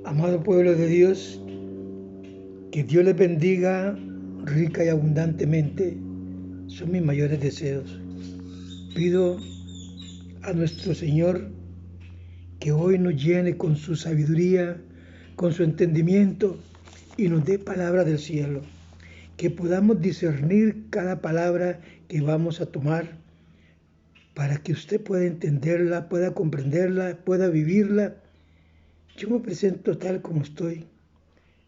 Amado pueblo de Dios, que Dios les bendiga rica y abundantemente. Son mis mayores deseos. Pido a nuestro Señor que hoy nos llene con su sabiduría, con su entendimiento y nos dé palabra del cielo. Que podamos discernir cada palabra que vamos a tomar para que usted pueda entenderla, pueda comprenderla, pueda vivirla. Yo me presento tal como estoy.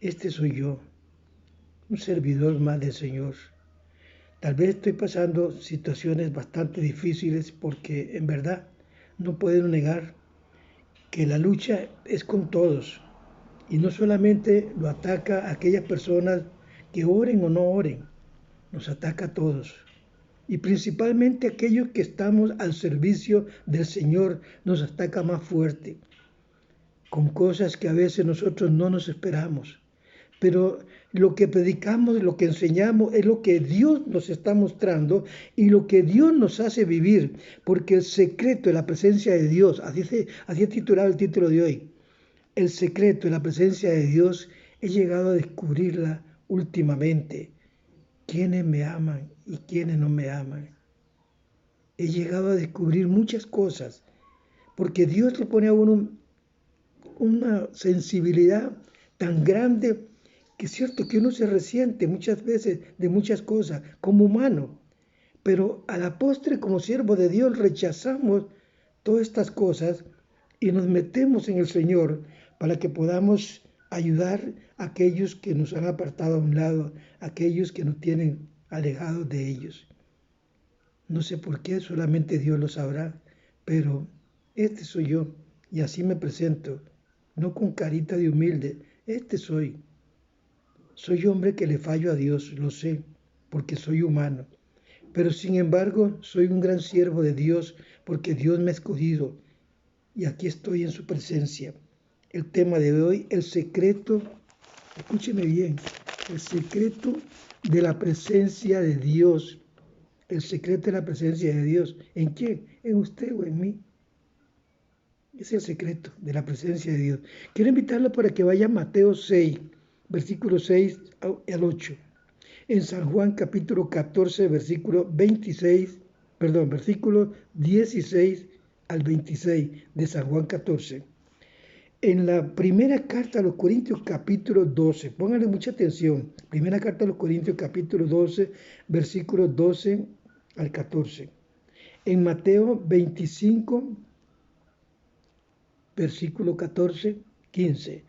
Este soy yo, un servidor más del Señor. Tal vez estoy pasando situaciones bastante difíciles porque en verdad no puedo negar que la lucha es con todos y no solamente lo ataca a aquellas personas que oren o no oren, nos ataca a todos. Y principalmente aquellos que estamos al servicio del Señor nos ataca más fuerte, con cosas que a veces nosotros no nos esperamos. Pero lo que predicamos, lo que enseñamos es lo que Dios nos está mostrando y lo que Dios nos hace vivir, porque el secreto de la presencia de Dios, así he titulado el título de hoy, el secreto de la presencia de Dios, he llegado a descubrirla últimamente, quiénes me aman y quiénes no me aman. He llegado a descubrir muchas cosas, porque Dios le pone a uno una sensibilidad tan grande que es cierto que uno se resiente muchas veces de muchas cosas como humano, pero a la postre como siervo de Dios rechazamos todas estas cosas y nos metemos en el Señor para que podamos ayudar a aquellos que nos han apartado a un lado, a aquellos que nos tienen alejados de ellos. No sé por qué, solamente Dios lo sabrá, pero este soy yo y así me presento, no con carita de humilde, este soy. Soy hombre que le fallo a Dios, lo sé, porque soy humano, pero sin embargo soy un gran siervo de Dios porque Dios me ha escogido y aquí estoy en su presencia. El tema de hoy, el secreto, escúcheme bien, el secreto de la presencia de Dios. El secreto de la presencia de Dios. ¿En quién? ¿En usted o en mí? Es el secreto de la presencia de Dios. Quiero invitarlo para que vaya a Mateo 6, versículo 6 al 8. En San Juan capítulo 14, versículo 16 al 26 de San Juan 14. En la primera carta a los Corintios capítulo 12, pónganle mucha atención, primera carta a los Corintios capítulo 12, versículos 12 al 14. En Mateo 25, versículo 14, 15.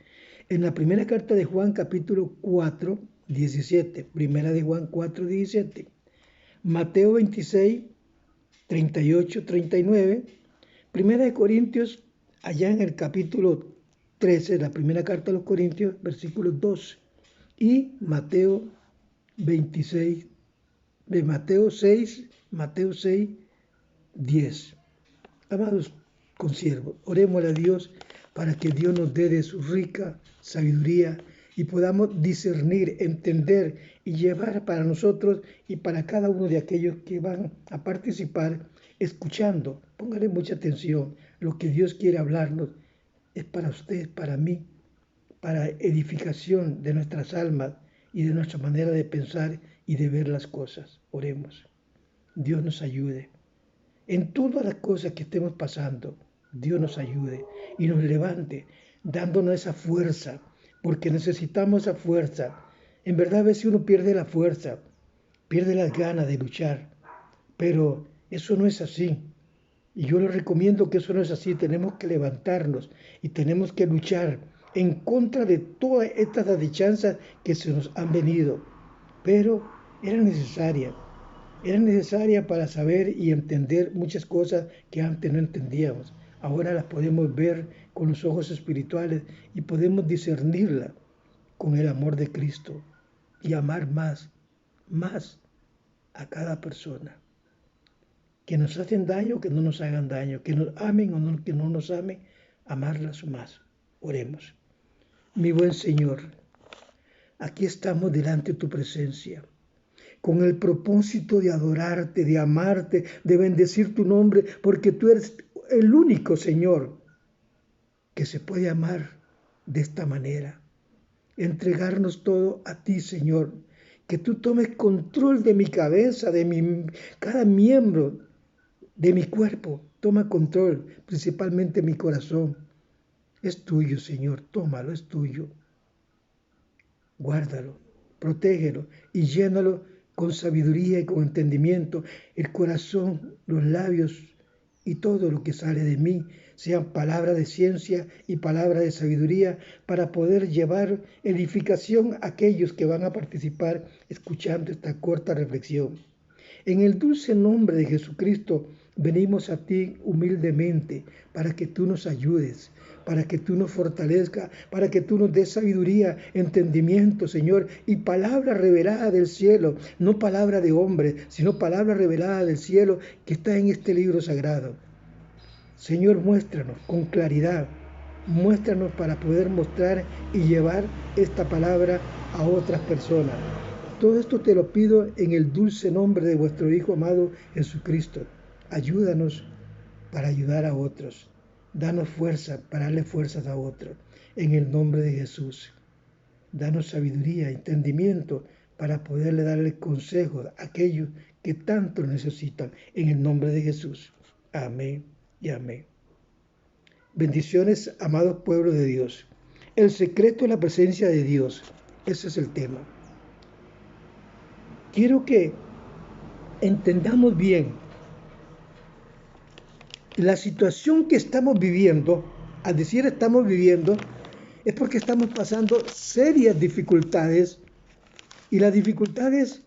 En la primera carta de Juan capítulo 4, 17. Primera de Juan 4, 17. Mateo 26, 38, 39. Primera de Corintios, allá en el capítulo 13, la primera carta a los Corintios, versículo 12. Y Mateo 26, de Mateo 6, 10. Amados consiervos, oremos a Dios para que Dios nos dé de su rica sabiduría y podamos discernir, entender y llevar para nosotros y para cada uno de aquellos que van a participar, escuchando. Pónganle mucha atención. Lo que Dios quiere hablarnos es para usted, para mí, para edificación de nuestras almas y de nuestra manera de pensar y de ver las cosas. Oremos. Dios nos ayude. En todas las cosas que estemos pasando, Dios nos ayude y nos levante, dándonos esa fuerza, porque necesitamos esa fuerza. En verdad a veces uno pierde la fuerza, pierde las ganas de luchar, pero eso no es así. Y yo les recomiendo que eso no es así. Tenemos que levantarnos y tenemos que luchar en contra de todas estas asechanzas que se nos han venido. Pero era necesaria. Era necesaria para saber y entender muchas cosas que antes no entendíamos. Ahora las podemos ver con los ojos espirituales y podemos discernirla con el amor de Cristo y amar más a cada persona. Que nos hacen daño, que no nos hagan daño, que nos amen o no, que no nos amen, amarlas más. Oremos. Mi buen Señor, aquí estamos delante de tu presencia, con el propósito de adorarte, de amarte, de bendecir tu nombre, porque tú eres el único Señor que se puede amar de esta manera. Entregarnos todo a ti, Señor. Que tú tomes control de mi cabeza, cada miembro de mi cuerpo. Toma control, principalmente mi corazón. Es tuyo, Señor. Tómalo, es tuyo. Guárdalo, protégelo y llénalo con sabiduría y con entendimiento. El corazón, los labios y todo lo que sale de mí sean palabras de ciencia y palabras de sabiduría para poder llevar edificación a aquellos que van a participar escuchando esta corta reflexión. En el dulce nombre de Jesucristo venimos a ti humildemente para que tú nos ayudes, para que tú nos fortalezcas, para que tú nos des sabiduría, entendimiento, Señor, y palabra revelada del cielo, no palabra de hombre, sino palabra revelada del cielo que está en este libro sagrado. Señor, muéstranos con claridad, muéstranos para poder mostrar y llevar esta palabra a otras personas. Todo esto te lo pido en el dulce nombre de vuestro Hijo amado Jesucristo. Ayúdanos para ayudar a otros. Danos fuerza para darle fuerzas a otros. En el nombre de Jesús. Danos sabiduría, entendimiento para poderle darle consejos a aquellos que tanto necesitan. En el nombre de Jesús. Amén y amén. Bendiciones, amados pueblos de Dios. El secreto de la presencia de Dios. Ese es el tema. Quiero que entendamos bien la situación que estamos viviendo. Al decir estamos viviendo, es porque estamos pasando serias dificultades y las dificultades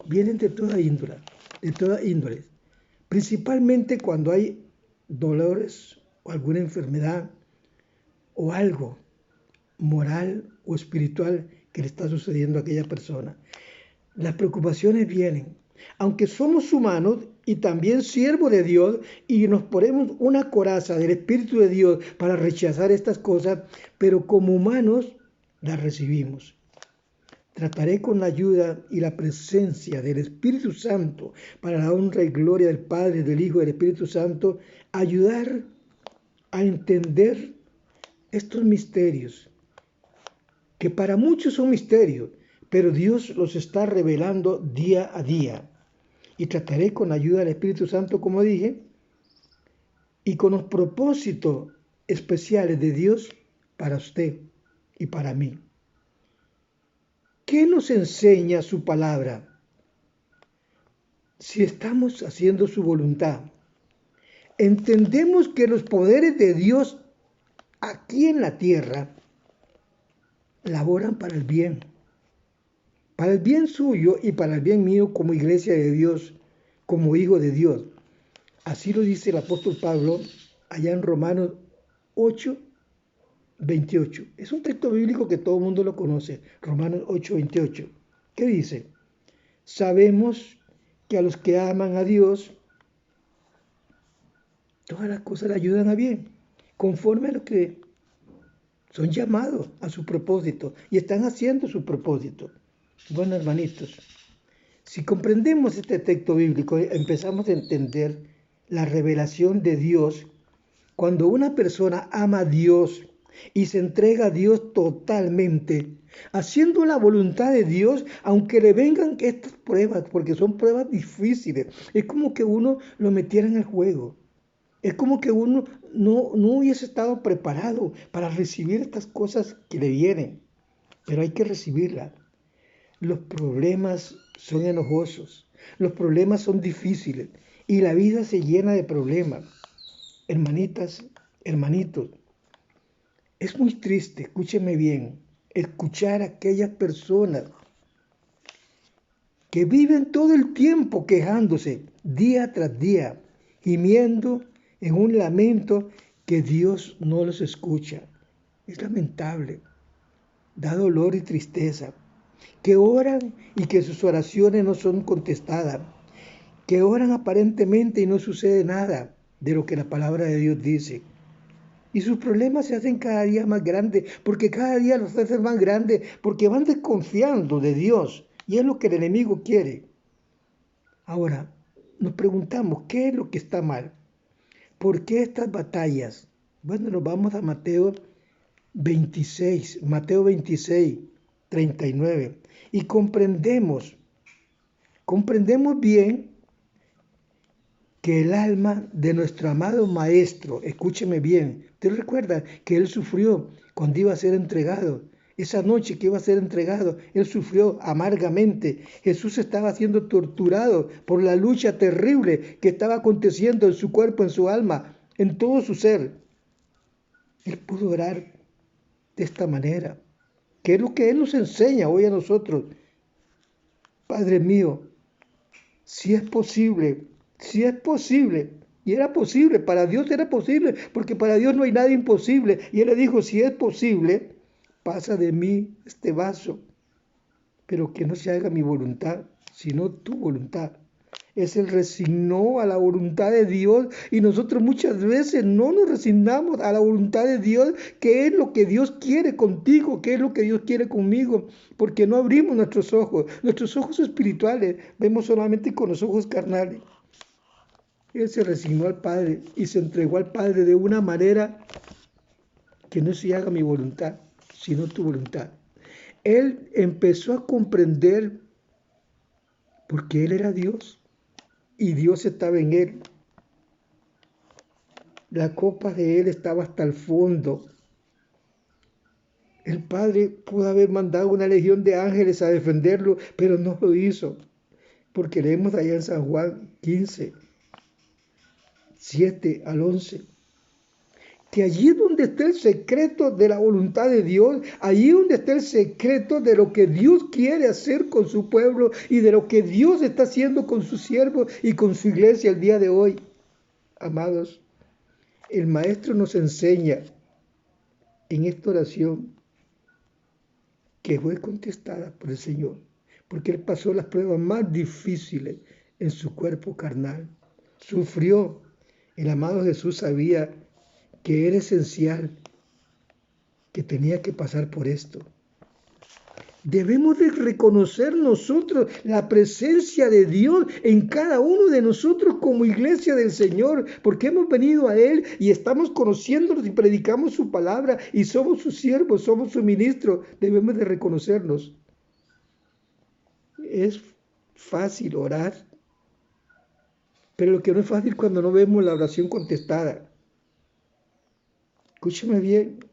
vienen de toda índole, principalmente cuando hay dolores o alguna enfermedad o algo moral o espiritual que le está sucediendo a aquella persona. Las preocupaciones vienen, aunque somos humanos y también siervos de Dios y nos ponemos una coraza del Espíritu de Dios para rechazar estas cosas, pero como humanos las recibimos. Trataré con la ayuda y la presencia del Espíritu Santo para la honra y gloria del Padre, del Hijo y del Espíritu Santo, ayudar a entender estos misterios, que para muchos son misterios, pero Dios los está revelando día a día. Y trataré con la ayuda del Espíritu Santo, como dije, y con los propósitos especiales de Dios para usted y para mí. ¿Qué nos enseña su palabra? Si estamos haciendo su voluntad, entendemos que los poderes de Dios aquí en la tierra laboran para el bien suyo y para el bien mío como iglesia de Dios, como hijo de Dios. Así lo dice el apóstol Pablo allá en Romanos 8, 28. Es un texto bíblico que todo el mundo lo conoce, Romanos 8, 28. ¿Qué dice? Sabemos que a los que aman a Dios, todas las cosas le ayudan a bien, conforme a lo que son llamados a su propósito y están haciendo su propósito. Bueno, hermanitos, si comprendemos este texto bíblico, empezamos a entender la revelación de Dios. Cuando una persona ama a Dios y se entrega a Dios totalmente, haciendo la voluntad de Dios, aunque le vengan estas pruebas, porque son pruebas difíciles, es como que uno lo metiera en el juego. Es como que uno no hubiese estado preparado para recibir estas cosas que le vienen, pero hay que recibirlas. Los problemas son enojosos, los problemas son difíciles y la vida se llena de problemas. Hermanitas, hermanitos, es muy triste, escúcheme bien, escuchar a aquellas personas que viven todo el tiempo quejándose, día tras día, gimiendo en un lamento que Dios no los escucha. Es lamentable, da dolor y tristeza, que oran y que sus oraciones no son contestadas, que oran aparentemente y no sucede nada de lo que la palabra de Dios dice. Y sus problemas se hacen cada día más grandes, porque cada día los hacen más grandes, porque van desconfiando de Dios. Y es lo que el enemigo quiere. Ahora, nos preguntamos, ¿qué es lo que está mal? ¿Por qué estas batallas? Bueno, nos vamos a Mateo 26, Mateo 26, 39. Y comprendemos bien que el alma de nuestro amado Maestro, escúcheme bien, ¿usted recuerda que Él sufrió cuando iba a ser entregado? Esa noche que iba a ser entregado, Él sufrió amargamente. Jesús estaba siendo torturado por la lucha terrible que estaba aconteciendo en su cuerpo, en su alma, en todo su ser. Él pudo orar de esta manera, que es lo que Él nos enseña hoy a nosotros. Padre mío, si es posible, y era posible, para Dios era posible, porque para Dios no hay nada imposible. Y Él le dijo, si es posible, pasa de mí este vaso, pero que no se haga mi voluntad, sino tu voluntad. Él se resignó a la voluntad de Dios y nosotros muchas veces no nos resignamos a la voluntad de Dios, que es lo que Dios quiere contigo, que es lo que Dios quiere conmigo, porque no abrimos nuestros ojos espirituales, vemos solamente con los ojos carnales. Él se resignó al Padre y se entregó al Padre de una manera que no se haga mi voluntad, sino tu voluntad. Él empezó a comprender porque Él era Dios y Dios estaba en Él. La copa de Él estaba hasta el fondo. El Padre pudo haber mandado una legión de ángeles a defenderlo, pero no lo hizo. Porque leemos allá en San Juan 15, 7 al 11. Que allí donde está el secreto de la voluntad de Dios, allí donde está el secreto de lo que Dios quiere hacer con su pueblo y de lo que Dios está haciendo con sus siervos y con su iglesia el día de hoy. Amados, el Maestro nos enseña en esta oración que fue contestada por el Señor, porque Él pasó las pruebas más difíciles en su cuerpo carnal. Sufrió. El amado Jesús sabía que era esencial, que tenía que pasar por esto. Debemos de reconocer nosotros la presencia de Dios en cada uno de nosotros como iglesia del Señor, porque hemos venido a Él y estamos conociéndonos y predicamos su palabra y somos sus siervos, somos sus ministros. Debemos de reconocernos. Es fácil orar, pero lo que no es fácil cuando no vemos la oración contestada. Escúchame bien.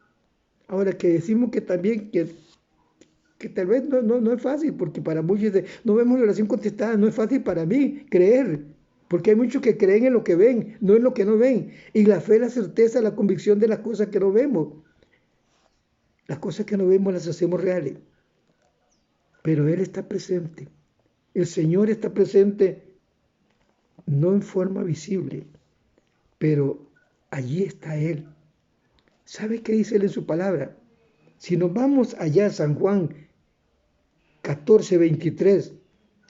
Ahora que decimos que también que tal vez no es fácil, porque para muchos no vemos la oración contestada, no es fácil para mí creer, porque hay muchos que creen en lo que ven, no en lo que no ven. Y la fe, la certeza, la convicción de las cosas que no vemos. Las cosas que no vemos las hacemos reales. Pero Él está presente. El Señor está presente, no en forma visible, pero allí está Él. ¿Sabe qué dice Él en su palabra? Si nos vamos allá a San Juan 14, 23,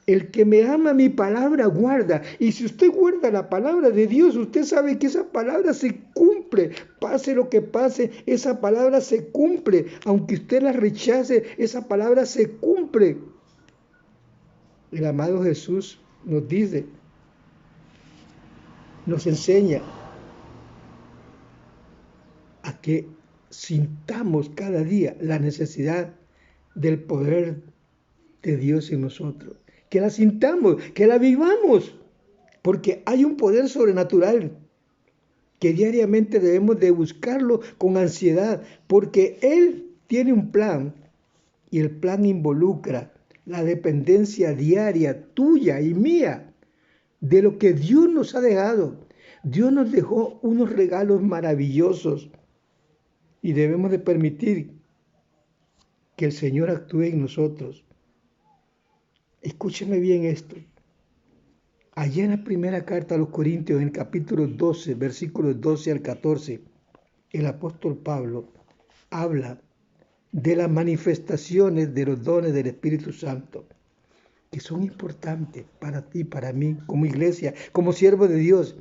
el que me ama mi palabra guarda. Y si usted guarda la palabra de Dios, usted sabe que esa palabra se cumple. Pase lo que pase, esa palabra se cumple. Aunque usted la rechace, esa palabra se cumple. El amado Jesús nos dice, nos enseña a que sintamos cada día la necesidad del poder de Dios en nosotros. Que la sintamos, que la vivamos, porque hay un poder sobrenatural que diariamente debemos de buscarlo con ansiedad, porque Él tiene un plan y el plan involucra la dependencia diaria tuya y mía de lo que Dios nos ha dejado. Dios nos dejó unos regalos maravillosos y debemos de permitir que el Señor actúe en nosotros. Escúcheme bien esto. Allá en la primera carta a los Corintios, en el capítulo 12, versículos 12 al 14, el apóstol Pablo habla de las manifestaciones de los dones del Espíritu Santo, que son importantes para ti, para mí, como iglesia, como siervo de Dios.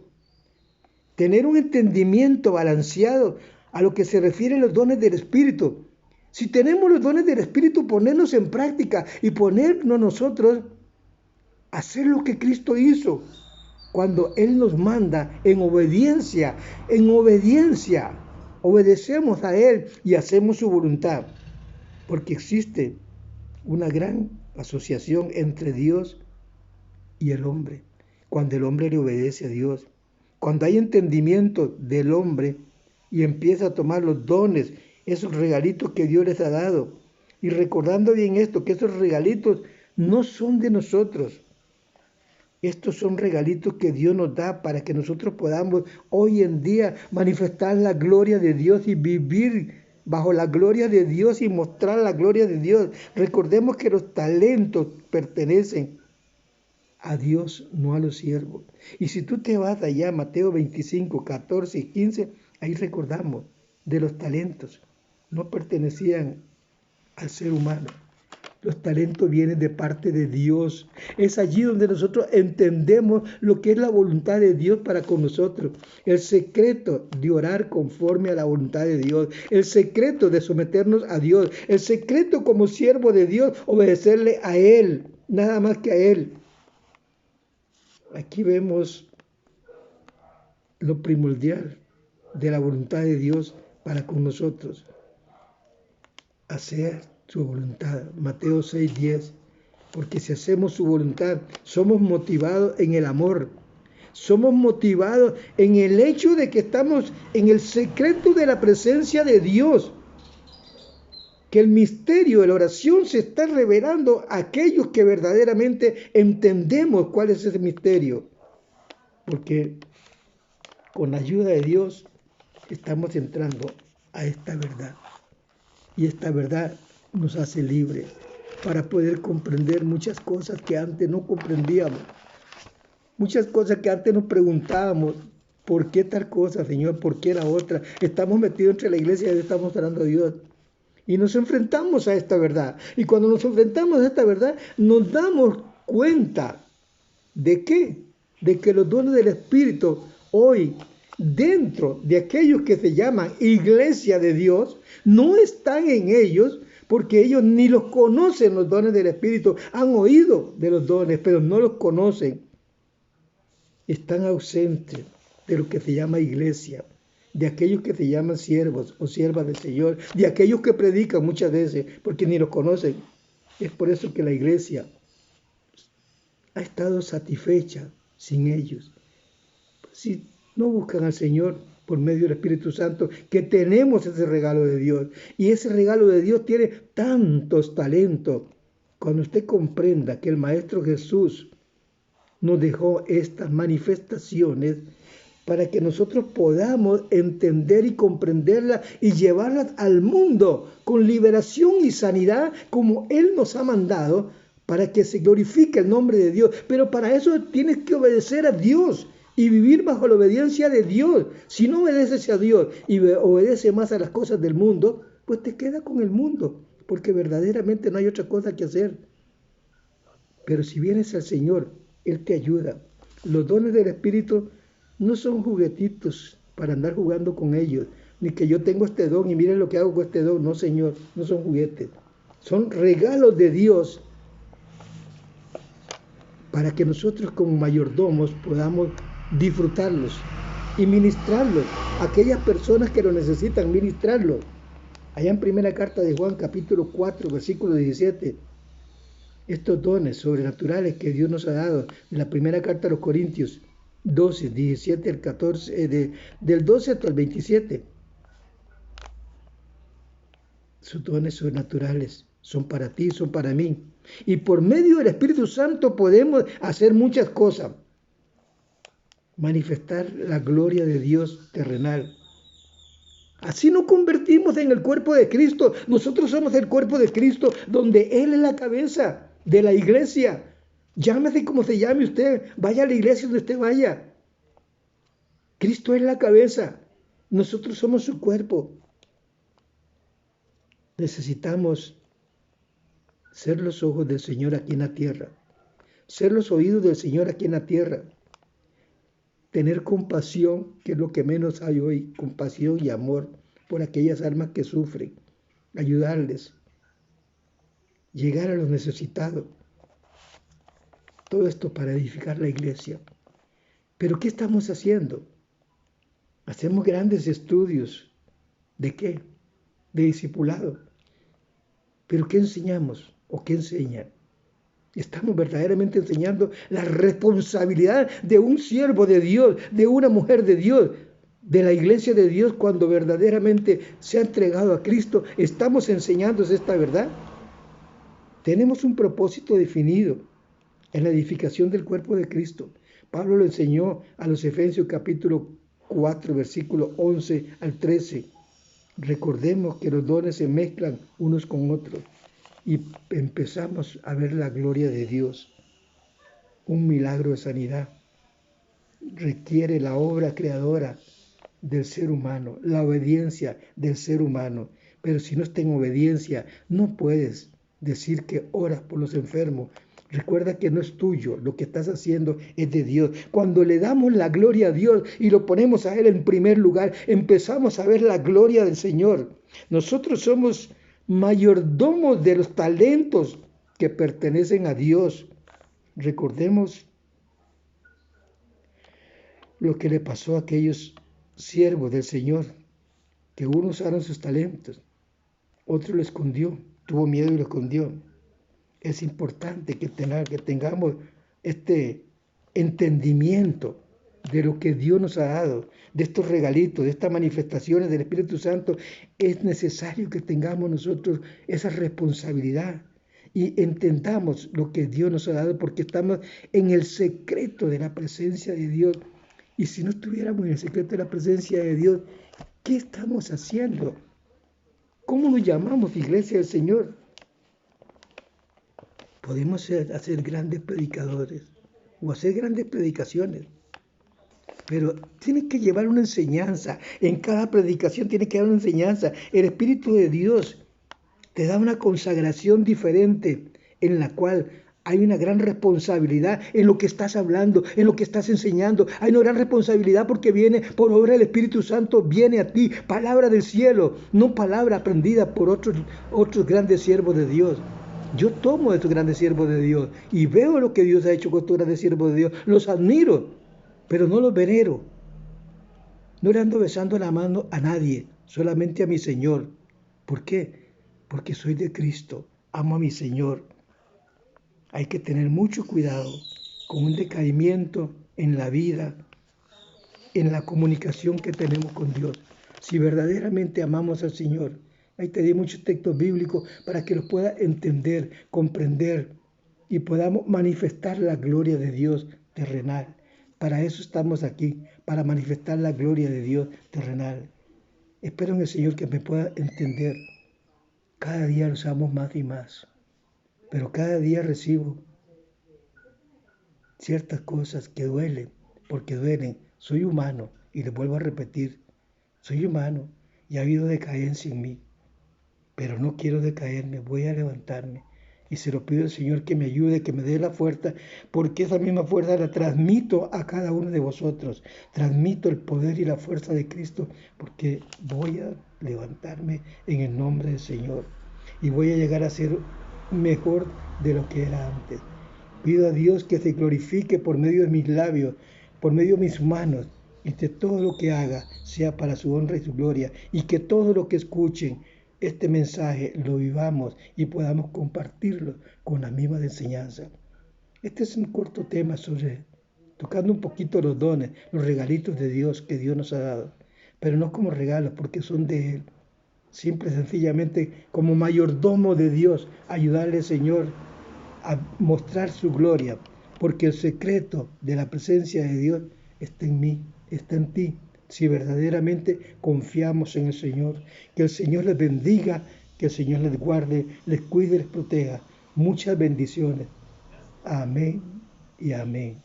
Tener un entendimiento balanceado a lo que se refiere a los dones del Espíritu. Si tenemos los dones del Espíritu, ponerlos en práctica y ponernos nosotros a hacer lo que Cristo hizo cuando Él nos manda en obediencia, obedecemos a Él y hacemos su voluntad, porque existe una gran asociación entre Dios y el hombre. Cuando el hombre le obedece a Dios, cuando hay entendimiento del hombre y empieza a tomar los dones, esos regalitos que Dios les ha dado, y recordando bien esto, que esos regalitos no son de nosotros. Estos son regalitos que Dios nos da para que nosotros podamos hoy en día manifestar la gloria de Dios y vivir bajo la gloria de Dios y mostrar la gloria de Dios. Recordemos que los talentos pertenecen a Dios, no a los siervos. Y si tú te vas allá, Mateo 25, 14 y 15, ahí recordamos de los talentos. No pertenecían al ser humano. Los talentos vienen de parte de Dios. Es allí donde nosotros entendemos lo que es la voluntad de Dios para con nosotros. El secreto de orar conforme a la voluntad de Dios. El secreto de someternos a Dios. El secreto como siervo de Dios, obedecerle a Él, nada más que a Él. Aquí vemos lo primordial de la voluntad de Dios para con nosotros. Hacer su voluntad. Mateo 6:10. Porque si hacemos su voluntad, somos motivados en el amor. Somos motivados en el hecho de que estamos en el secreto de la presencia de Dios. Que el misterio de la oración se está revelando a aquellos que verdaderamente entendemos cuál es ese misterio. Porque con la ayuda de Dios estamos entrando a esta verdad. Y esta verdad nos hace libres para poder comprender muchas cosas que antes no comprendíamos. Muchas cosas que antes nos preguntábamos, ¿por qué tal cosa, Señor? ¿Por qué la otra? Estamos metidos entre la iglesia y estamos orando a Dios. Y nos enfrentamos a esta verdad. Y cuando nos enfrentamos a esta verdad, nos damos cuenta ¿de qué? De que los dones del Espíritu hoy, dentro de aquellos que se llaman iglesia de Dios, no están en ellos, porque ellos ni los conocen los dones del Espíritu, han oído de los dones, pero no los conocen. Están ausentes de lo que se llama iglesia, de aquellos que se llaman siervos o siervas del Señor, de aquellos que predican muchas veces, porque ni los conocen. Es por eso que la iglesia ha estado satisfecha sin ellos. Si no buscan al Señor por medio del Espíritu Santo, que tenemos ese regalo de Dios. Y ese regalo de Dios tiene tantos talentos. Cuando usted comprenda que el Maestro Jesús nos dejó estas manifestaciones para que nosotros podamos entender y comprenderlas y llevarlas al mundo con liberación y sanidad como Él nos ha mandado, para que se glorifique el nombre de Dios. Pero para eso tienes que obedecer a Dios y vivir bajo la obediencia de Dios. Si no obedeces a Dios y obedeces más a las cosas del mundo, pues te quedas con el mundo, porque verdaderamente no hay otra cosa que hacer. Pero si vienes al Señor, Él te ayuda. Los dones del Espíritu no son juguetitos para andar jugando con ellos, ni que yo tengo este don y miren lo que hago con este don. No, Señor, no son juguetes. Son regalos de Dios para que nosotros como mayordomos podamos disfrutarlos y ministrarlos a aquellas personas que lo necesitan, ministrarlos. Allá en primera carta de Juan, capítulo 4, versículo 17, estos dones sobrenaturales que Dios nos ha dado, en la primera carta a los Corintios 12, 17 al 14, del 12 hasta el 27, sus dones sobrenaturales son para ti, son para mí. Y por medio del Espíritu Santo podemos hacer muchas cosas. Manifestar la gloria de Dios terrenal. Así nos convertimos en el cuerpo de Cristo. Nosotros somos el cuerpo de Cristo, donde Él es la cabeza de la iglesia. Llámese como se llame usted. Vaya a la iglesia donde usted vaya. Cristo es la cabeza. Nosotros somos su cuerpo. Necesitamos ser los ojos del Señor aquí en la tierra. Ser los oídos del Señor aquí en la tierra. Tener compasión, que es lo que menos hay hoy. Compasión y amor por aquellas almas que sufren. Ayudarles. Llegar a los necesitados. Todo esto para edificar la iglesia. Pero ¿qué estamos haciendo? Hacemos grandes estudios ¿De qué? De discipulado. ¿Pero qué enseñamos o qué enseñan? Estamos verdaderamente enseñando la responsabilidad de un siervo de Dios, de una mujer de Dios, de la iglesia de Dios cuando verdaderamente se ha entregado a Cristo. ¿Estamos enseñándoles esta verdad? Tenemos un propósito definido en la edificación del cuerpo de Cristo. Pablo lo enseñó a los Efesios capítulo 4, versículo 11 al 13. Recordemos que los dones se mezclan unos con otros y empezamos a ver la gloria de Dios. Un milagro de sanidad requiere la obra creadora del ser humano, la obediencia del ser humano. Pero si no está en obediencia, no puedes decir que oras por los enfermos. Recuerda que no es tuyo, lo que estás haciendo es de Dios. Cuando le damos la gloria a Dios y lo ponemos a Él en primer lugar, empezamos a ver la gloria del Señor. Nosotros somos mayordomos de los talentos que pertenecen a Dios. Recordemos lo que le pasó a aquellos siervos del Señor, que unos usaron sus talentos, otro lo escondió, tuvo miedo y lo escondió. Es importante que tengamos este entendimiento de lo que Dios nos ha dado, de estos regalitos, de estas manifestaciones del Espíritu Santo. Es necesario que tengamos nosotros esa responsabilidad y entendamos lo que Dios nos ha dado, porque estamos en el secreto de la presencia de Dios. Y si no estuviéramos en el secreto de la presencia de Dios, ¿qué estamos haciendo? ¿Cómo nos llamamos iglesia del Señor? Podemos hacer grandes predicadores o hacer grandes predicaciones, pero tiene que llevar una enseñanza. En cada predicación tiene que haber una enseñanza. El Espíritu de Dios te da una consagración diferente en la cual hay una gran responsabilidad en lo que estás hablando, en lo que estás enseñando. Hay una gran responsabilidad porque viene por obra del Espíritu Santo, viene a ti, palabra del cielo, no palabra aprendida por otros grandes siervos de Dios. Yo tomo de estos grandes siervos de Dios y veo lo que Dios ha hecho con estos grandes siervos de Dios. Los admiro, pero no los venero. No le ando besando la mano a nadie, solamente a mi Señor. ¿Por qué? Porque soy de Cristo, amo a mi Señor. Hay que tener mucho cuidado con un decaimiento en la vida, en la comunicación que tenemos con Dios. Si verdaderamente amamos al Señor, ahí te di muchos textos bíblicos para que los puedas entender, comprender y podamos manifestar la gloria de Dios terrenal. Para eso estamos aquí, para manifestar la gloria de Dios terrenal. Espero en el Señor que me pueda entender. Cada día los amo más y más, pero cada día recibo ciertas cosas que duelen, porque duelen. Soy humano y les vuelvo a repetir, soy humano y ha habido decadencia en mí, pero no quiero decaerme, voy a levantarme. Y se lo pido al Señor que me ayude, que me dé la fuerza, porque esa misma fuerza la transmito a cada uno de vosotros. Transmito el poder y la fuerza de Cristo, porque voy a levantarme en el nombre del Señor. Y voy a llegar a ser mejor de lo que era antes. Pido a Dios que se glorifique por medio de mis labios, por medio de mis manos, y que todo lo que haga sea para su honra y su gloria, y que todo lo que escuchen este mensaje lo vivamos y podamos compartirlo con la misma enseñanza. Este es un corto tema tocando un poquito los dones, los regalitos de Dios que Dios nos ha dado, pero no como regalos porque son de Él. Simple y sencillamente como mayordomo de Dios, ayudarle, Señor, a mostrar su gloria, porque el secreto de la presencia de Dios está en mí, está en ti, si verdaderamente confiamos en el Señor. Que el Señor les bendiga, que el Señor les guarde, les cuide y les proteja. Muchas bendiciones. Amén y amén.